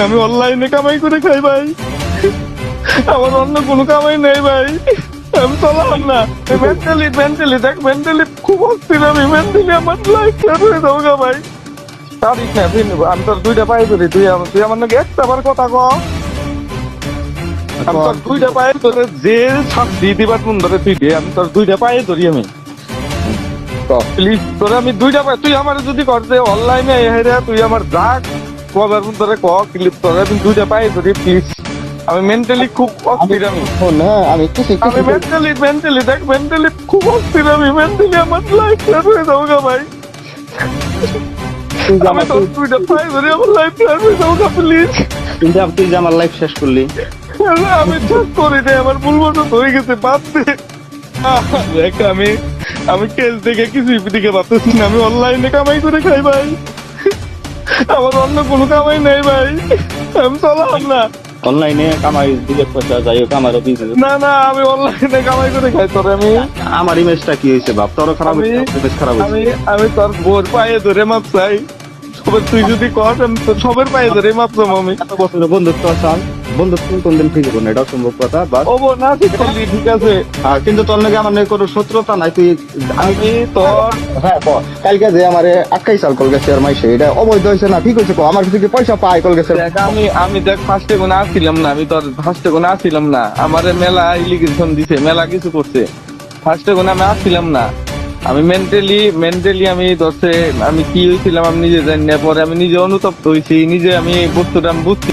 আমি অনলাইনে কামাই করে খাই ভাই, আমার অন্য কোনো কামাই নেই ভাই, আমি চলাম না। মেন্টালি দেখ, মেন্টালি খুব অস্থির আমি, মেন্টালি আমার লাইফ শেষ হয়ে যাবো গা ভাই। পারিস না তুই, আমি তোর দুইটা পায়ে ধরি, তুই আমার নাকি একটা বার কথা ক। আমি তোর দুইটা পায়ে ধরে যে শাস্তি দিবার মন ধরে তুই দে, আমি তোর দুইটা পায়ে ধরি আমি, প্লিজ তোরে আমি দুইটা পায়ে, তুই আমার যদি করতে অনলাইনে হেরে তুই আমার যা কবার মন ধরে ক, ক্লিপ তোরে আমি দুইটা পায়ে ধরি প্লিজ। আমি মেন্টালি খুব অস্থির আমি, আমি কিছু আমি মেন্টালি দেখ, মেন্টালি খুব অস্থির আমি, মেন্টালি আমার লাইফ শেষ হয়ে যাবো গা ভাই। আমি তোর দুইটা পায়ে ধরি, আমার লাইফ শেষ হয়ে যাবো গা প্লিজ। তুই যে আমার লাইফ শেষ করলি। আমি ঠিক করি নাই, আমার ভুল বছর হয়ে গেছে, বাদ দে। দেখ আমি কেস থেকে কিছুই দিকে পাচ্ছি না, আমি অনলাইনে কামাই করে খাই ভাই, আমার অন্য কোনো কামাই নেই ভাই, আমি চলাম না। অনলাইনে কামাই দিলে পয়সা যাই হোক, আমারও বিজনেস। না আমি অনলাইনে কামাই করে খাই তোর, আমি আমার ইমেজটা কি হয়েছে বাপ, তোরও খারাপ হয়েছে, ইমেজ খারাপ হয়েছে। আমি তোর বোর পায়ে ধরে মাপ চাই, সবার তুই যদি কর আমি তোর সবার পায়ে ধরে মাপ চাম আমি। এত বছর বন্ধুত্ব চাল, বন্ধুত্ব কোনদিন ঠিক হবে না, এটা অসম্ভব কথা। বাট ও না ঠিক করলি, ঠিক আছে, কিন্তু তোর নাকি আমার নাকি কোনো শত্রুতা নাই। তুই আমি তোর হ্যাঁ কালকে যে আমার আটকাই চাল কল গেছে আর মাইসে, এটা অবৈধ হয়েছে না ঠিক হয়েছে? আমার কিছু কি পয়সা পায় কল গেছে? দেখ আমি দেখ ফার্স্টে কোনো আসছিলাম না, আমি তোর ফার্স্টে কোনো আসছিলাম না, আমার মেলা ইলিগেশন দিছে, মেলা কিছু করছে, ফার্স্টে কোনো আমি আসছিলাম না। আমি মেন্টালি আমি ধরছে আমি কি হয়েছিলাম আমি নিজে জানি না, পরে আমি নিজে অনুতপ্ত হয়েছি, নিজে আমি বস্তুটা আমি বুঝতে